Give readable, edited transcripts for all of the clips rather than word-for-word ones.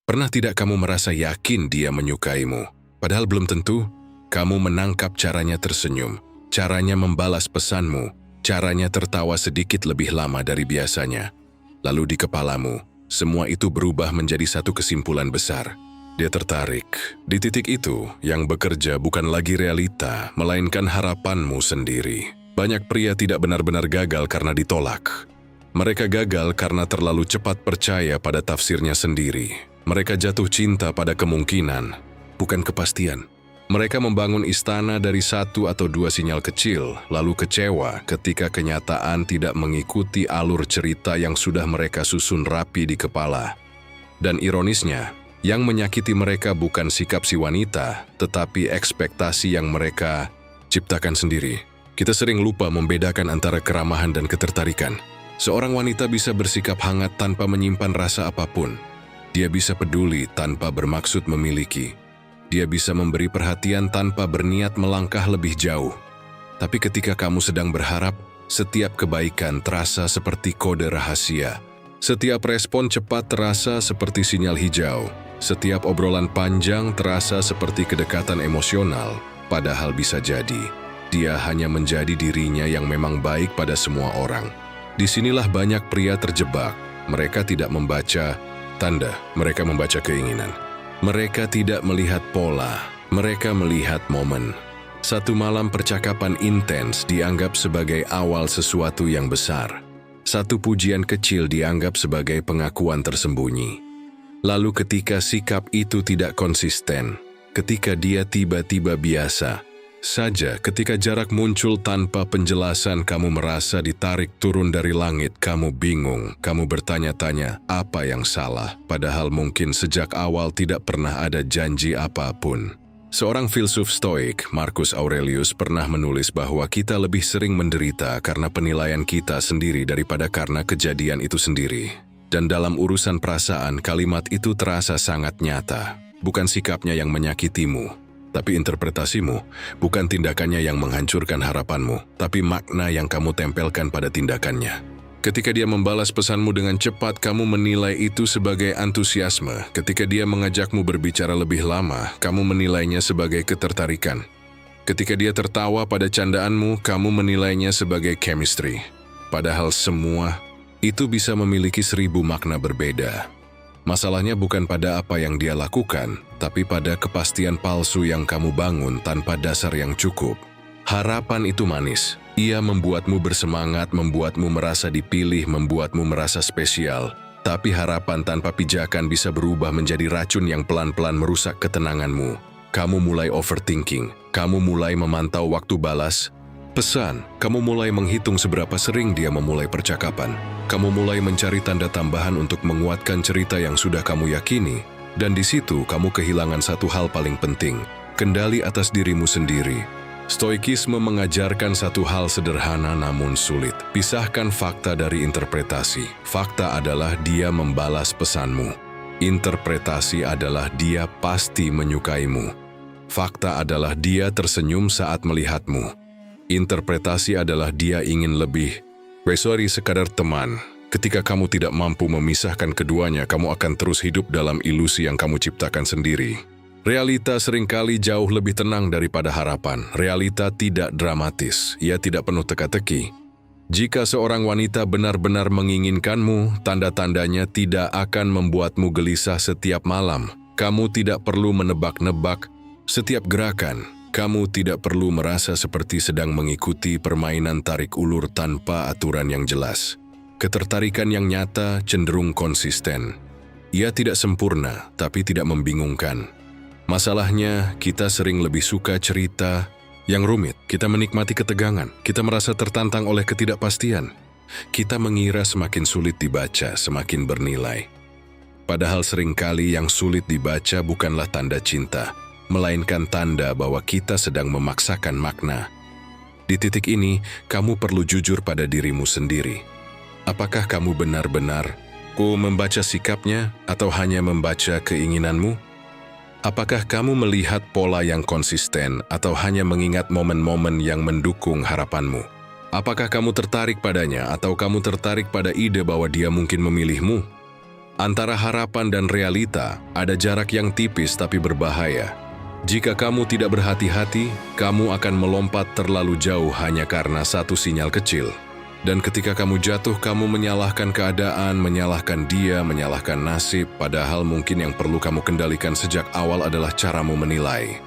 Pernah tidak kamu merasa yakin dia menyukaimu? Padahal belum tentu. Kamu menangkap caranya tersenyum, caranya membalas pesanmu, caranya tertawa sedikit lebih lama dari biasanya. Lalu di kepalamu, semua itu berubah menjadi satu kesimpulan besar. Dia tertarik. Di titik itu, yang bekerja bukan lagi realita, melainkan harapanmu sendiri. Banyak pria tidak benar-benar gagal karena ditolak. Mereka gagal karena terlalu cepat percaya pada tafsirnya sendiri. Mereka jatuh cinta pada kemungkinan, bukan kepastian. Mereka membangun istana dari satu atau dua sinyal kecil, lalu kecewa ketika kenyataan tidak mengikuti alur cerita yang sudah mereka susun rapi di kepala. Dan ironisnya, yang menyakiti mereka bukan sikap si wanita, tetapi ekspektasi yang mereka ciptakan sendiri. Kita sering lupa membedakan antara keramahan dan ketertarikan. Seorang wanita bisa bersikap hangat tanpa menyimpan rasa apapun. Dia bisa peduli tanpa bermaksud memiliki. Dia bisa memberi perhatian tanpa berniat melangkah lebih jauh. Tapi ketika kamu sedang berharap, setiap kebaikan terasa seperti kode rahasia. Setiap respon cepat terasa seperti sinyal hijau. Setiap obrolan panjang terasa seperti kedekatan emosional. Padahal bisa jadi, dia hanya menjadi dirinya yang memang baik pada semua orang. Disinilah banyak pria terjebak. Mereka tidak membaca tanda, mereka membaca keinginan. Mereka tidak melihat pola, mereka melihat momen. Satu malam percakapan intens dianggap sebagai awal sesuatu yang besar. Satu pujian kecil dianggap sebagai pengakuan tersembunyi. Lalu ketika sikap itu tidak konsisten, ketika dia tiba-tiba biasa saja, ketika jarak muncul tanpa penjelasan, kamu merasa ditarik turun dari langit, kamu bingung, kamu bertanya-tanya apa yang salah, padahal mungkin sejak awal tidak pernah ada janji apapun. Seorang filsuf Stoik, Marcus Aurelius, pernah menulis bahwa kita lebih sering menderita karena penilaian kita sendiri daripada karena kejadian itu sendiri. Dan dalam urusan perasaan, kalimat itu terasa sangat nyata. Bukan sikapnya yang menyakitimu, tapi interpretasimu. Bukan tindakannya yang menghancurkan harapanmu, tapi makna yang kamu tempelkan pada tindakannya. Ketika dia membalas pesanmu dengan cepat, kamu menilai itu sebagai antusiasme. Ketika dia mengajakmu berbicara lebih lama, kamu menilainya sebagai ketertarikan. Ketika dia tertawa pada candaanmu, kamu menilainya sebagai chemistry. Padahal semua itu bisa memiliki 1000 makna berbeda. Masalahnya bukan pada apa yang dia lakukan, tapi pada kepastian palsu yang kamu bangun tanpa dasar yang cukup. Harapan itu manis. Ia membuatmu bersemangat, membuatmu merasa dipilih, membuatmu merasa spesial. Tapi harapan tanpa pijakan bisa berubah menjadi racun yang pelan-pelan merusak ketenanganmu. Kamu mulai overthinking, kamu mulai memantau waktu balas pesan, kamu mulai menghitung seberapa sering dia memulai percakapan. Kamu mulai mencari tanda tambahan untuk menguatkan cerita yang sudah kamu yakini. Dan di situ kamu kehilangan satu hal paling penting, kendali atas dirimu sendiri. Stoikisme mengajarkan satu hal sederhana namun sulit. Pisahkan fakta dari interpretasi. Fakta adalah dia membalas pesanmu. Interpretasi adalah dia pasti menyukaimu. Fakta adalah dia tersenyum saat melihatmu. Interpretasi adalah dia ingin lebih. Sekadar teman. Ketika kamu tidak mampu memisahkan keduanya, kamu akan terus hidup dalam ilusi yang kamu ciptakan sendiri. Realita seringkali jauh lebih tenang daripada harapan. Realita tidak dramatis, ia tidak penuh teka-teki. Jika seorang wanita benar-benar menginginkanmu, tanda-tandanya tidak akan membuatmu gelisah setiap malam. Kamu tidak perlu menebak-nebak setiap gerakan. Kamu tidak perlu merasa seperti sedang mengikuti permainan tarik ulur tanpa aturan yang jelas. Ketertarikan yang nyata cenderung konsisten. Ia tidak sempurna, tapi tidak membingungkan. Masalahnya, kita sering lebih suka cerita yang rumit. Kita menikmati ketegangan. Kita merasa tertantang oleh ketidakpastian. Kita mengira semakin sulit dibaca, semakin bernilai. Padahal seringkali yang sulit dibaca bukanlah tanda cinta, melainkan tanda bahwa kita sedang memaksakan makna. Di titik ini, kamu perlu jujur pada dirimu sendiri. Apakah kamu benar-benar membaca sikapnya atau hanya membaca keinginanmu? Apakah kamu melihat pola yang konsisten atau hanya mengingat momen-momen yang mendukung harapanmu? Apakah kamu tertarik padanya atau kamu tertarik pada ide bahwa dia mungkin memilihmu? Antara harapan dan realita, ada jarak yang tipis tapi berbahaya. Jika kamu tidak berhati-hati, kamu akan melompat terlalu jauh hanya karena satu sinyal kecil. Dan ketika kamu jatuh, kamu menyalahkan keadaan, menyalahkan dia, menyalahkan nasib, padahal mungkin yang perlu kamu kendalikan sejak awal adalah caramu menilai.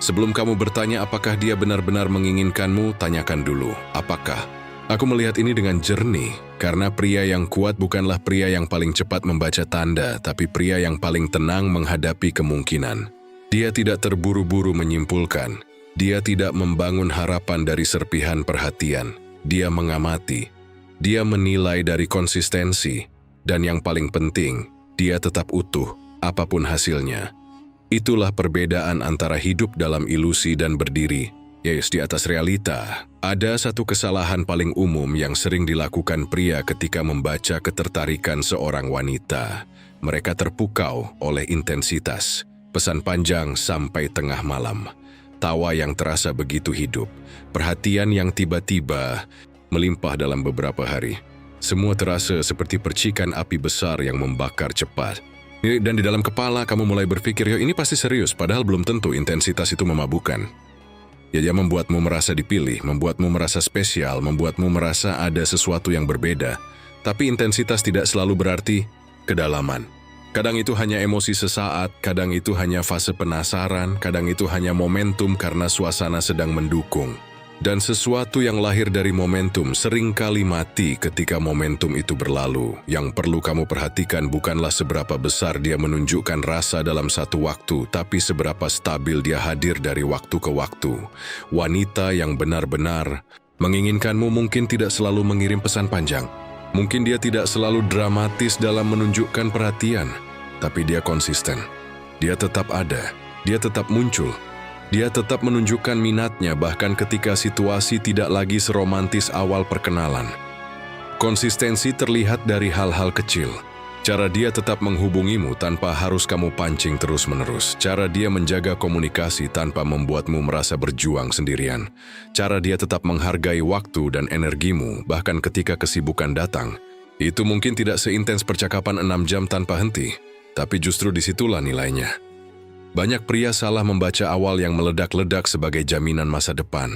Sebelum kamu bertanya apakah dia benar-benar menginginkanmu, tanyakan dulu, apakah aku melihat ini dengan jernih? Karena pria yang kuat bukanlah pria yang paling cepat membaca tanda, tapi pria yang paling tenang menghadapi kemungkinan. Dia tidak terburu-buru menyimpulkan. Dia tidak membangun harapan dari serpihan perhatian. Dia mengamati. Dia menilai dari konsistensi. Dan yang paling penting, dia tetap utuh, apapun hasilnya. Itulah perbedaan antara hidup dalam ilusi dan berdiri di atas realita. Ada satu kesalahan paling umum yang sering dilakukan pria ketika membaca ketertarikan seorang wanita. Mereka terpukau oleh intensitas, pesan panjang sampai tengah malam, tawa yang terasa begitu hidup, perhatian yang tiba-tiba melimpah dalam beberapa hari. Semua terasa seperti percikan api besar yang membakar cepat. Dan di dalam kepala kamu mulai berpikir, ini pasti serius, padahal belum tentu intensitas itu memabukkan. Dia membuatmu merasa dipilih, membuatmu merasa spesial, membuatmu merasa ada sesuatu yang berbeda. Tapi intensitas tidak selalu berarti kedalaman. Kadang itu hanya emosi sesaat, kadang itu hanya fase penasaran, kadang itu hanya momentum karena suasana sedang mendukung. Dan sesuatu yang lahir dari momentum seringkali mati ketika momentum itu berlalu. Yang perlu kamu perhatikan bukanlah seberapa besar dia menunjukkan rasa dalam satu waktu, tapi seberapa stabil dia hadir dari waktu ke waktu. Wanita yang benar-benar menginginkanmu mungkin tidak selalu mengirim pesan panjang. Mungkin dia tidak selalu dramatis dalam menunjukkan perhatian, tapi dia konsisten. Dia tetap ada, dia tetap muncul. Dia tetap menunjukkan minatnya bahkan ketika situasi tidak lagi seromantis awal perkenalan. Konsistensi terlihat dari hal-hal kecil. Cara dia tetap menghubungimu tanpa harus kamu pancing terus-menerus. Cara dia menjaga komunikasi tanpa membuatmu merasa berjuang sendirian. Cara dia tetap menghargai waktu dan energimu bahkan ketika kesibukan datang. Itu mungkin tidak seintens percakapan 6 jam tanpa henti, tapi justru disitulah nilainya. Banyak pria salah membaca awal yang meledak-ledak sebagai jaminan masa depan.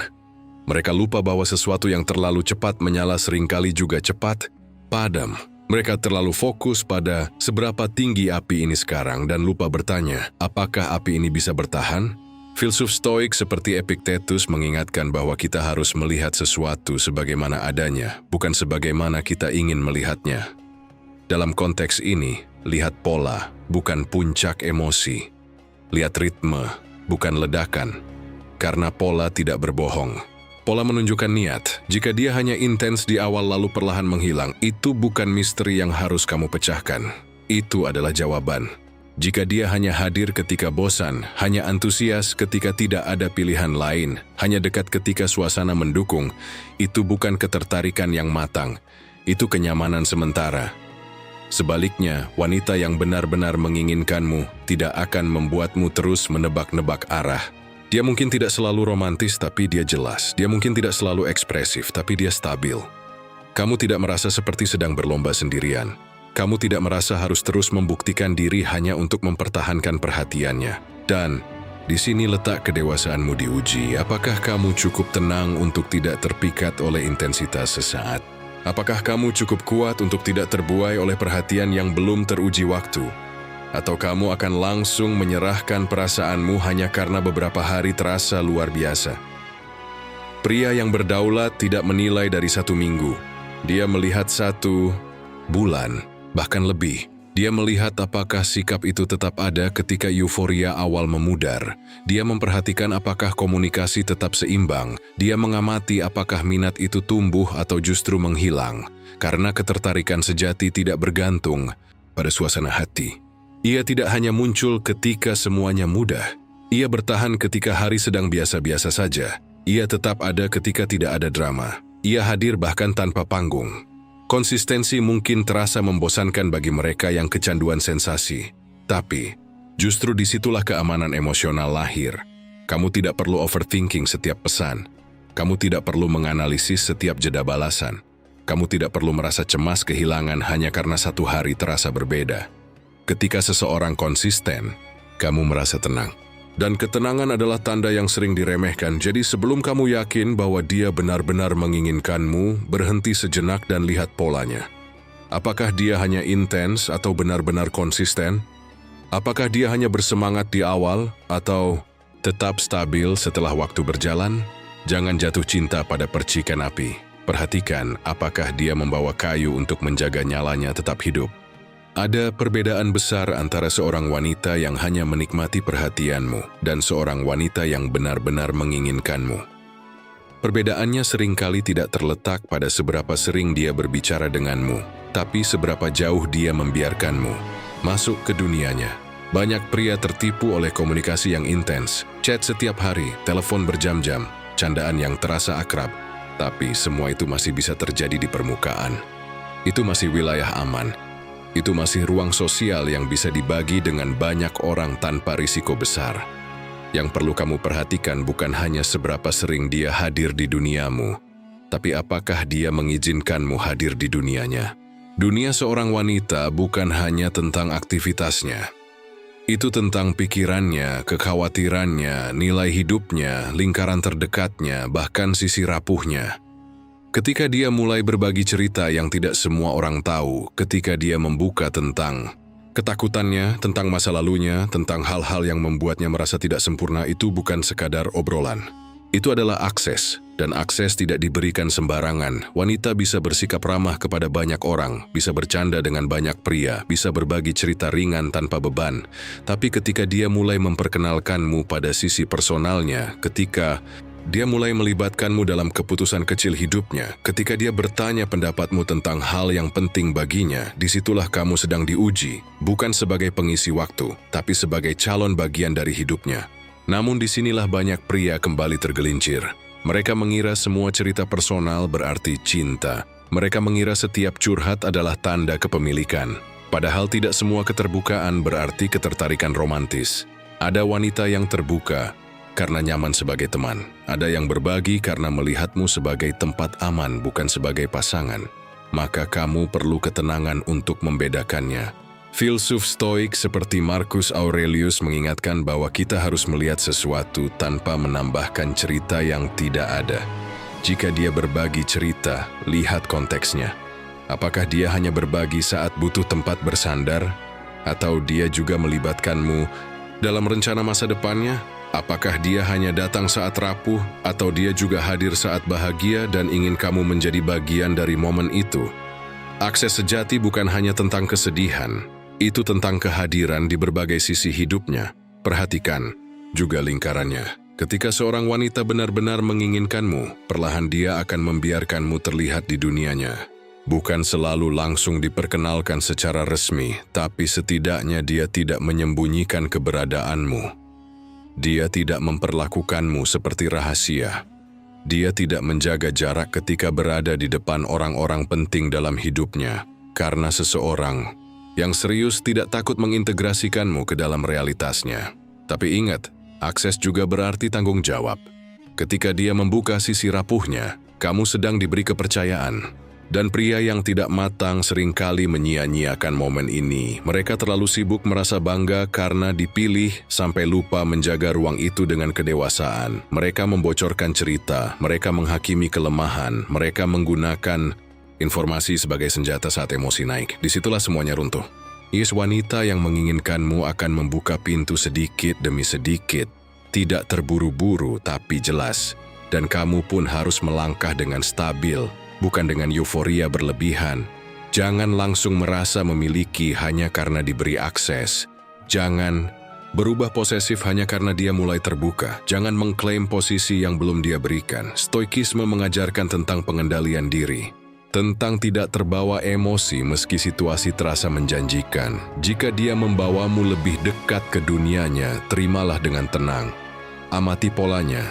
Mereka lupa bahwa sesuatu yang terlalu cepat menyala seringkali juga cepat padam. Mereka terlalu fokus pada seberapa tinggi api ini sekarang dan lupa bertanya, apakah api ini bisa bertahan? Filsuf Stoik seperti Epictetus mengingatkan bahwa kita harus melihat sesuatu sebagaimana adanya, bukan sebagaimana kita ingin melihatnya. Dalam konteks ini, lihat pola, bukan puncak emosi. Lihat ritme, bukan ledakan. Karena pola tidak berbohong. Pola menunjukkan niat. Jika dia hanya intens di awal lalu perlahan menghilang, itu bukan misteri yang harus kamu pecahkan. Itu adalah jawaban. Jika dia hanya hadir ketika bosan, hanya antusias ketika tidak ada pilihan lain, hanya dekat ketika suasana mendukung, itu bukan ketertarikan yang matang. Itu kenyamanan sementara. Sebaliknya, wanita yang benar-benar menginginkanmu tidak akan membuatmu terus menebak-nebak arah. Dia mungkin tidak selalu romantis, tapi dia jelas. Dia mungkin tidak selalu ekspresif, tapi dia stabil. Kamu tidak merasa seperti sedang berlomba sendirian. Kamu tidak merasa harus terus membuktikan diri hanya untuk mempertahankan perhatiannya. Dan di sini letak kedewasaanmu diuji. Apakah kamu cukup tenang untuk tidak terpikat oleh intensitas sesaat? Apakah kamu cukup kuat untuk tidak terbuai oleh perhatian yang belum teruji waktu? Atau kamu akan langsung menyerahkan perasaanmu hanya karena beberapa hari terasa luar biasa? Pria yang berdaulat tidak menilai dari 1 minggu. Dia melihat 1 bulan, bahkan lebih. Dia melihat apakah sikap itu tetap ada ketika euforia awal memudar. Dia memperhatikan apakah komunikasi tetap seimbang. Dia mengamati apakah minat itu tumbuh atau justru menghilang. Karena ketertarikan sejati tidak bergantung pada suasana hati. Ia tidak hanya muncul ketika semuanya mudah. Ia bertahan ketika hari sedang biasa-biasa saja. Ia tetap ada ketika tidak ada drama. Ia hadir bahkan tanpa panggung. Konsistensi mungkin terasa membosankan bagi mereka yang kecanduan sensasi. Tapi, justru disitulah keamanan emosional lahir. Kamu tidak perlu overthinking setiap pesan. Kamu tidak perlu menganalisis setiap jeda balasan. Kamu tidak perlu merasa cemas kehilangan hanya karena satu hari terasa berbeda. Ketika seseorang konsisten, kamu merasa tenang. Dan ketenangan adalah tanda yang sering diremehkan, jadi sebelum kamu yakin bahwa dia benar-benar menginginkanmu, berhenti sejenak dan lihat polanya. Apakah dia hanya intens atau benar-benar konsisten? Apakah dia hanya bersemangat di awal atau tetap stabil setelah waktu berjalan? Jangan jatuh cinta pada percikan api. Perhatikan apakah dia membawa kayu untuk menjaga nyalanya tetap hidup. Ada perbedaan besar antara seorang wanita yang hanya menikmati perhatianmu dan seorang wanita yang benar-benar menginginkanmu. Perbedaannya seringkali tidak terletak pada seberapa sering dia berbicara denganmu, tapi seberapa jauh dia membiarkanmu masuk ke dunianya. Banyak pria tertipu oleh komunikasi yang intens, chat setiap hari, telepon berjam-jam, candaan yang terasa akrab, tapi semua itu masih bisa terjadi di permukaan. Itu masih wilayah aman. Itu masih ruang sosial yang bisa dibagi dengan banyak orang tanpa risiko besar. Yang perlu kamu perhatikan bukan hanya seberapa sering dia hadir di duniamu, tapi apakah dia mengizinkanmu hadir di dunianya. Dunia seorang wanita bukan hanya tentang aktivitasnya. Itu tentang pikirannya, kekhawatirannya, nilai hidupnya, lingkaran terdekatnya, bahkan sisi rapuhnya. Ketika dia mulai berbagi cerita yang tidak semua orang tahu, ketika dia membuka tentang ketakutannya, tentang masa lalunya, tentang hal-hal yang membuatnya merasa tidak sempurna, itu bukan sekadar obrolan. Itu adalah akses, dan akses tidak diberikan sembarangan. Wanita bisa bersikap ramah kepada banyak orang, bisa bercanda dengan banyak pria, bisa berbagi cerita ringan tanpa beban. Tapi ketika dia mulai memperkenalkanmu pada sisi personalnya, ketika dia mulai melibatkanmu dalam keputusan kecil hidupnya, ketika dia bertanya pendapatmu tentang hal yang penting baginya, disitulah kamu sedang diuji, bukan sebagai pengisi waktu, tapi sebagai calon bagian dari hidupnya. Namun disinilah banyak pria kembali tergelincir. Mereka mengira semua cerita personal berarti cinta. Mereka mengira setiap curhat adalah tanda kepemilikan. Padahal tidak semua keterbukaan berarti ketertarikan romantis. Ada wanita yang terbuka karena nyaman sebagai teman. Ada yang berbagi karena melihatmu sebagai tempat aman, bukan sebagai pasangan. Maka kamu perlu ketenangan untuk membedakannya. Filsuf Stoik seperti Marcus Aurelius mengingatkan bahwa kita harus melihat sesuatu tanpa menambahkan cerita yang tidak ada. Jika dia berbagi cerita, lihat konteksnya. Apakah dia hanya berbagi saat butuh tempat bersandar? Atau dia juga melibatkanmu dalam rencana masa depannya? Apakah dia hanya datang saat rapuh, atau dia juga hadir saat bahagia dan ingin kamu menjadi bagian dari momen itu? Akses sejati bukan hanya tentang kesedihan, itu tentang kehadiran di berbagai sisi hidupnya. Perhatikan juga lingkarannya. Ketika seorang wanita benar-benar menginginkanmu, perlahan dia akan membiarkanmu terlihat di dunianya. Bukan selalu langsung diperkenalkan secara resmi, tapi setidaknya dia tidak menyembunyikan keberadaanmu. Dia tidak memperlakukanmu seperti rahasia. Dia tidak menjaga jarak ketika berada di depan orang-orang penting dalam hidupnya, karena seseorang yang serius tidak takut mengintegrasikanmu ke dalam realitasnya. Tapi ingat, akses juga berarti tanggung jawab. Ketika dia membuka sisi rapuhnya, kamu sedang diberi kepercayaan. Dan pria yang tidak matang seringkali menyia-nyiakan momen ini. Mereka terlalu sibuk merasa bangga karena dipilih sampai lupa menjaga ruang itu dengan kedewasaan. Mereka membocorkan cerita, mereka menghakimi kelemahan, mereka menggunakan informasi sebagai senjata saat emosi naik. Disitulah semuanya runtuh. Yes, wanita yang menginginkanmu akan membuka pintu sedikit demi sedikit. Tidak terburu-buru tapi jelas. Dan kamu pun harus melangkah dengan stabil, bukan dengan euforia berlebihan. Jangan langsung merasa memiliki hanya karena diberi akses. Jangan berubah posesif hanya karena dia mulai terbuka. Jangan mengklaim posisi yang belum dia berikan. Stoikisme mengajarkan tentang pengendalian diri, tentang tidak terbawa emosi meski situasi terasa menjanjikan. Jika dia membawamu lebih dekat ke dunianya, terimalah dengan tenang. Amati polanya.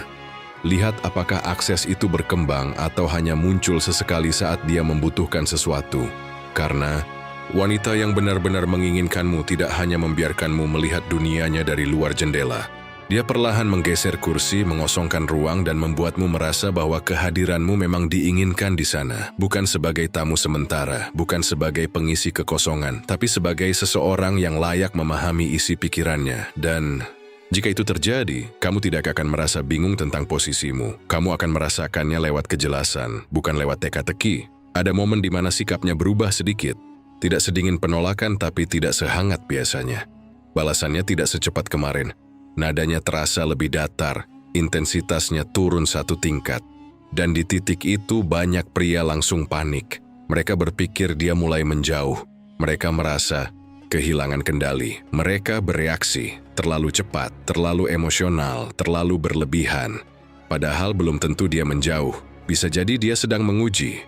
Lihat apakah akses itu berkembang atau hanya muncul sesekali saat dia membutuhkan sesuatu. Karena wanita yang benar-benar menginginkanmu tidak hanya membiarkanmu melihat dunianya dari luar jendela. Dia perlahan menggeser kursi, mengosongkan ruang dan membuatmu merasa bahwa kehadiranmu memang diinginkan di sana. Bukan sebagai tamu sementara, bukan sebagai pengisi kekosongan, tapi sebagai seseorang yang layak memahami isi pikirannya. Dan jika itu terjadi, kamu tidak akan merasa bingung tentang posisimu. Kamu akan merasakannya lewat kejelasan, bukan lewat teka-teki. Ada momen di mana sikapnya berubah sedikit. Tidak sedingin penolakan, tapi tidak sehangat biasanya. Balasannya tidak secepat kemarin. Nadanya terasa lebih datar, intensitasnya turun satu tingkat. Dan di titik itu banyak pria langsung panik. Mereka berpikir dia mulai menjauh. Mereka merasa kehilangan kendali. Mereka bereaksi terlalu cepat, terlalu emosional, terlalu berlebihan. Padahal belum tentu dia menjauh. Bisa jadi dia sedang menguji.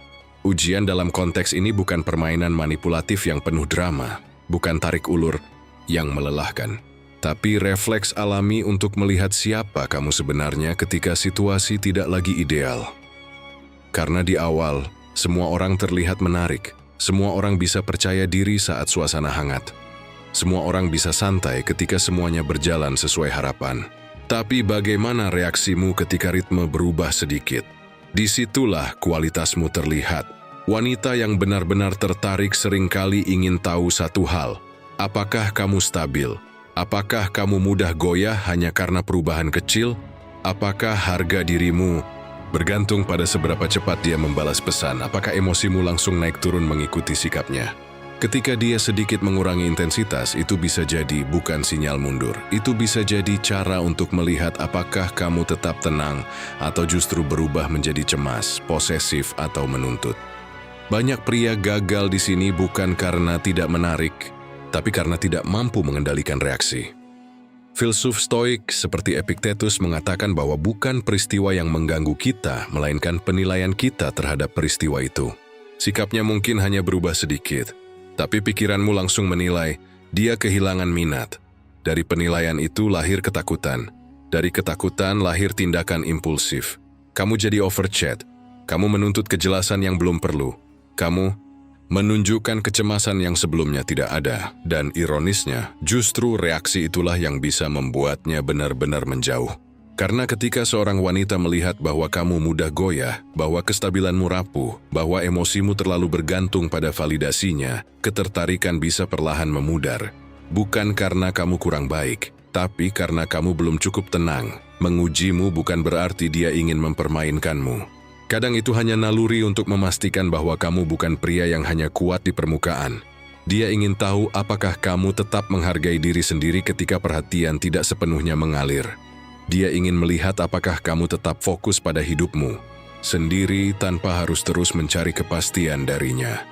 Ujian dalam konteks ini bukan permainan manipulatif yang penuh drama, bukan tarik ulur yang melelahkan, tapi refleks alami untuk melihat siapa kamu sebenarnya ketika situasi tidak lagi ideal. Karena di awal, semua orang terlihat menarik. Semua orang bisa percaya diri saat suasana hangat. Semua orang bisa santai ketika semuanya berjalan sesuai harapan. Tapi bagaimana reaksimu ketika ritme berubah sedikit? Disitulah kualitasmu terlihat. Wanita yang benar-benar tertarik seringkali ingin tahu satu hal. Apakah kamu stabil? Apakah kamu mudah goyah hanya karena perubahan kecil? Apakah harga dirimu bergantung pada seberapa cepat dia membalas pesan? Apakah emosimu langsung naik turun mengikuti sikapnya? Ketika dia sedikit mengurangi intensitas, itu bisa jadi bukan sinyal mundur. Itu bisa jadi cara untuk melihat apakah kamu tetap tenang atau justru berubah menjadi cemas, posesif, atau menuntut. Banyak pria gagal di sini bukan karena tidak menarik, tapi karena tidak mampu mengendalikan reaksi. Filsuf Stoik seperti Epictetus mengatakan bahwa bukan peristiwa yang mengganggu kita, melainkan penilaian kita terhadap peristiwa itu. Sikapnya mungkin hanya berubah sedikit, tapi pikiranmu langsung menilai dia kehilangan minat. Dari penilaian itu lahir ketakutan. Dari ketakutan lahir tindakan impulsif. Kamu jadi overchat. Kamu menuntut kejelasan yang belum perlu. Kamu menunjukkan kecemasan yang sebelumnya tidak ada, dan ironisnya, justru reaksi itulah yang bisa membuatnya benar-benar menjauh. Karena ketika seorang wanita melihat bahwa kamu mudah goyah, bahwa kestabilanmu rapuh, bahwa emosimu terlalu bergantung pada validasinya, ketertarikan bisa perlahan memudar. Bukan karena kamu kurang baik, tapi karena kamu belum cukup tenang. Mengujimu bukan berarti dia ingin mempermainkanmu. Kadang itu hanya naluri untuk memastikan bahwa kamu bukan pria yang hanya kuat di permukaan. Dia ingin tahu apakah kamu tetap menghargai diri sendiri ketika perhatian tidak sepenuhnya mengalir. Dia ingin melihat apakah kamu tetap fokus pada hidupmu sendiri tanpa harus terus mencari kepastian darinya.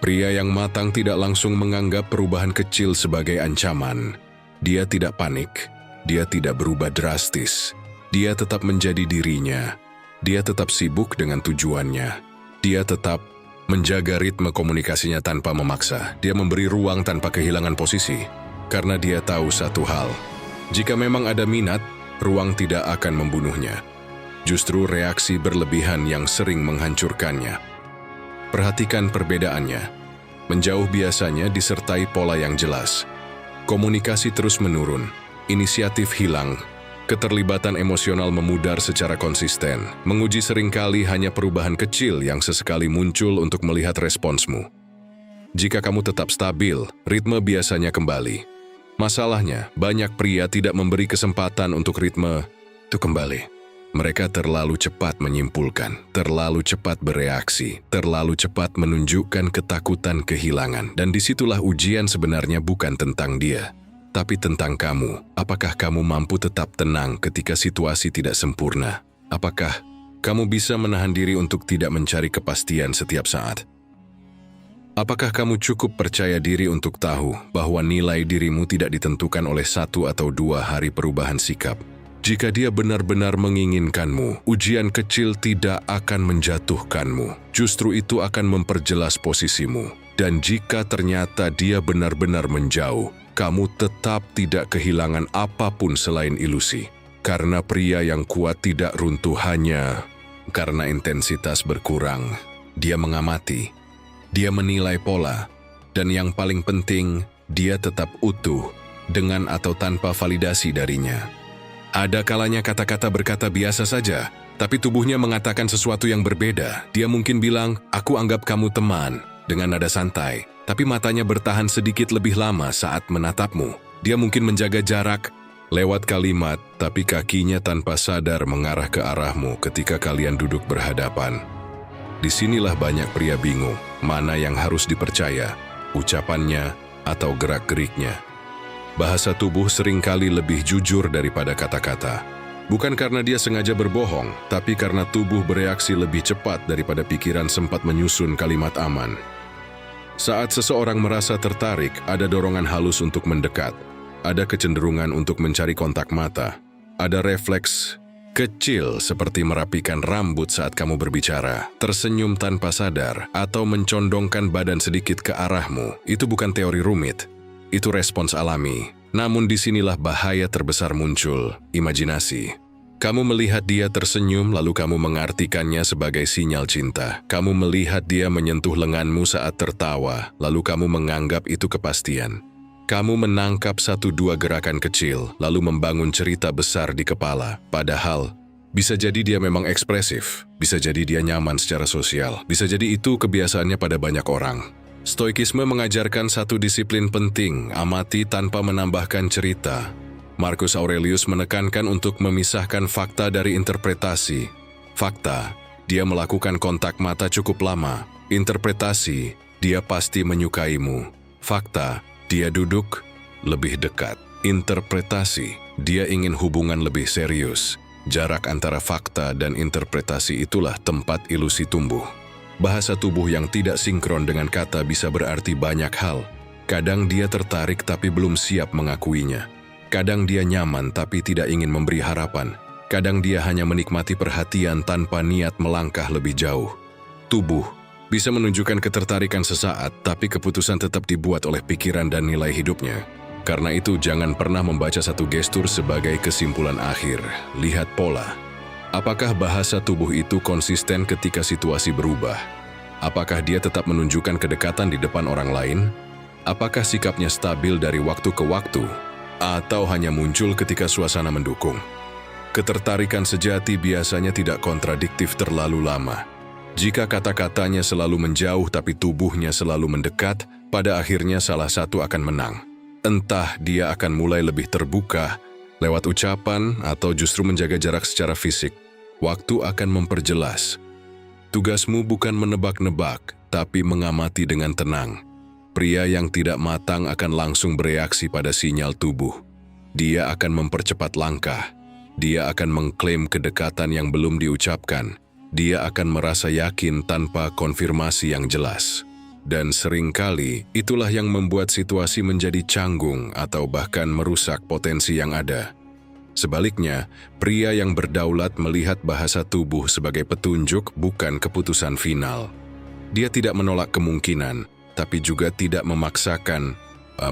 Pria yang matang tidak langsung menganggap perubahan kecil sebagai ancaman. Dia tidak panik, dia tidak berubah drastis. Dia tetap menjadi dirinya. Dia tetap sibuk dengan tujuannya. Dia tetap menjaga ritme komunikasinya tanpa memaksa. Dia memberi ruang tanpa kehilangan posisi. Karena dia tahu satu hal. Jika memang ada minat, ruang tidak akan membunuhnya. Justru reaksi berlebihan yang sering menghancurkannya. Perhatikan perbedaannya. Menjauh biasanya disertai pola yang jelas. Komunikasi terus menurun. Inisiatif hilang. Keterlibatan emosional memudar secara konsisten. Menguji seringkali hanya perubahan kecil yang sesekali muncul untuk melihat responsmu. Jika kamu tetap stabil, ritme biasanya kembali. Masalahnya, banyak pria tidak memberi kesempatan untuk ritme itu kembali. Mereka terlalu cepat menyimpulkan, terlalu cepat bereaksi, terlalu cepat menunjukkan ketakutan kehilangan. Dan disitulah ujian sebenarnya bukan tentang dia, tapi tentang kamu. Apakah kamu mampu tetap tenang ketika situasi tidak sempurna? Apakah kamu bisa menahan diri untuk tidak mencari kepastian setiap saat? Apakah kamu cukup percaya diri untuk tahu bahwa nilai dirimu tidak ditentukan oleh 1 atau 2 hari perubahan sikap? Jika dia benar-benar menginginkanmu, ujian kecil tidak akan menjatuhkanmu. Justru itu akan memperjelas posisimu. Dan jika ternyata dia benar-benar menjauh, kamu tetap tidak kehilangan apapun selain ilusi. Karena pria yang kuat tidak runtuh hanya karena intensitas berkurang. Dia mengamati, dia menilai pola, dan yang paling penting, dia tetap utuh dengan atau tanpa validasi darinya. Ada kalanya kata-kata berkata biasa saja, tapi tubuhnya mengatakan sesuatu yang berbeda. Dia mungkin bilang, "Aku anggap kamu teman," dengan nada santai, tapi matanya bertahan sedikit lebih lama saat menatapmu. Dia mungkin menjaga jarak lewat kalimat, tapi kakinya tanpa sadar mengarah ke arahmu ketika kalian duduk berhadapan. Disinilah banyak pria bingung, mana yang harus dipercaya, ucapannya atau gerak-geriknya. Bahasa tubuh seringkali lebih jujur daripada kata-kata. Bukan karena dia sengaja berbohong, tapi karena tubuh bereaksi lebih cepat daripada pikiran sempat menyusun kalimat aman. Saat seseorang merasa tertarik, ada dorongan halus untuk mendekat. Ada kecenderungan untuk mencari kontak mata. Ada refleks kecil seperti merapikan rambut saat kamu berbicara, tersenyum tanpa sadar, atau mencondongkan badan sedikit ke arahmu. Itu bukan teori rumit. Itu respons alami. Namun disinilah bahaya terbesar muncul, imajinasi. Kamu melihat dia tersenyum lalu kamu mengartikannya sebagai sinyal cinta. Kamu melihat dia menyentuh lenganmu saat tertawa, lalu kamu menganggap itu kepastian. Kamu menangkap 1-2 gerakan kecil, lalu membangun cerita besar di kepala. Padahal, bisa jadi dia memang ekspresif, bisa jadi dia nyaman secara sosial, bisa jadi itu kebiasaannya pada banyak orang. Stoikisme mengajarkan satu disiplin penting, amati tanpa menambahkan cerita. Marcus Aurelius menekankan untuk memisahkan fakta dari interpretasi. Fakta, dia melakukan kontak mata cukup lama. Interpretasi, dia pasti menyukaimu. Fakta, dia duduk lebih dekat. Interpretasi, dia ingin hubungan lebih serius. Jarak antara fakta dan interpretasi itulah tempat ilusi tumbuh. Bahasa tubuh yang tidak sinkron dengan kata bisa berarti banyak hal. Kadang dia tertarik tapi belum siap mengakuinya. Kadang dia nyaman tapi tidak ingin memberi harapan. Kadang dia hanya menikmati perhatian tanpa niat melangkah lebih jauh. Tubuh bisa menunjukkan ketertarikan sesaat, tapi keputusan tetap dibuat oleh pikiran dan nilai hidupnya. Karena itu jangan pernah membaca satu gestur sebagai kesimpulan akhir. Lihat pola. Apakah bahasa tubuh itu konsisten ketika situasi berubah? Apakah dia tetap menunjukkan kedekatan di depan orang lain? Apakah sikapnya stabil dari waktu ke waktu? Atau hanya muncul ketika suasana mendukung? Ketertarikan sejati biasanya tidak kontradiktif terlalu lama. Jika kata-katanya selalu menjauh tapi tubuhnya selalu mendekat, pada akhirnya salah satu akan menang. Entah dia akan mulai lebih terbuka, lewat ucapan atau justru menjaga jarak secara fisik. Waktu akan memperjelas. Tugasmu bukan menebak-nebak, tapi mengamati dengan tenang. Pria yang tidak matang akan langsung bereaksi pada sinyal tubuh. Dia akan mempercepat langkah. Dia akan mengklaim kedekatan yang belum diucapkan. Dia akan merasa yakin tanpa konfirmasi yang jelas. Dan seringkali itulah yang membuat situasi menjadi canggung atau bahkan merusak potensi yang ada. Sebaliknya, pria yang berdaulat melihat bahasa tubuh sebagai petunjuk bukan keputusan final. Dia tidak menolak kemungkinan, tapi juga tidak memaksakan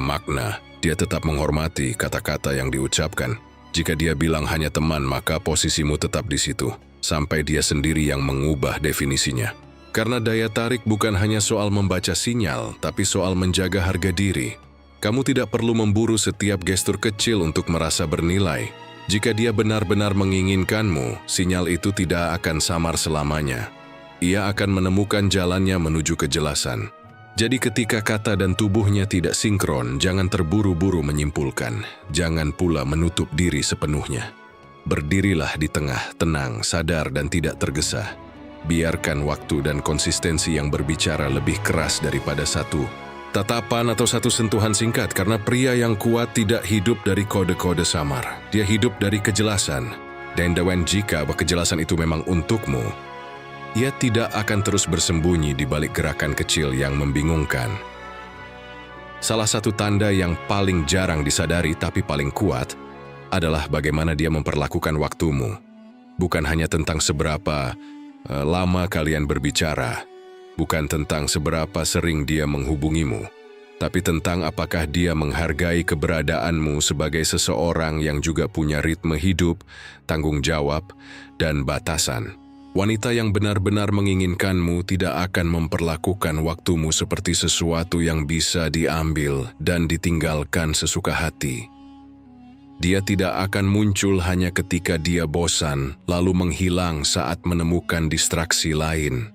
makna. Dia tetap menghormati kata-kata yang diucapkan. Jika dia bilang hanya teman, maka posisimu tetap di situ, sampai dia sendiri yang mengubah definisinya. Karena daya tarik bukan hanya soal membaca sinyal, tapi soal menjaga harga diri. Kamu tidak perlu memburu setiap gestur kecil untuk merasa bernilai. Jika dia benar-benar menginginkanmu, sinyal itu tidak akan samar selamanya. Ia akan menemukan jalannya menuju kejelasan. Jadi ketika kata dan tubuhnya tidak sinkron, jangan terburu-buru menyimpulkan. Jangan pula menutup diri sepenuhnya. Berdirilah di tengah, tenang, sadar dan tidak tergesa. Biarkan waktu dan konsistensi yang berbicara lebih keras daripada satu tatapan atau satu sentuhan singkat, karena pria yang kuat tidak hidup dari kode-kode samar. Dia hidup dari kejelasan. Dan jika kejelasan itu memang untukmu, ia tidak akan terus bersembunyi di balik gerakan kecil yang membingungkan. Salah satu tanda yang paling jarang disadari tapi paling kuat adalah bagaimana dia memperlakukan waktumu. Bukan hanya tentang seberapa lama kalian berbicara, bukan tentang seberapa sering dia menghubungimu, tapi tentang apakah dia menghargai keberadaanmu sebagai seseorang yang juga punya ritme hidup, tanggung jawab, dan batasan. Wanita yang benar-benar menginginkanmu tidak akan memperlakukan waktumu seperti sesuatu yang bisa diambil dan ditinggalkan sesuka hati. Dia tidak akan muncul hanya ketika dia bosan, lalu menghilang saat menemukan distraksi lain.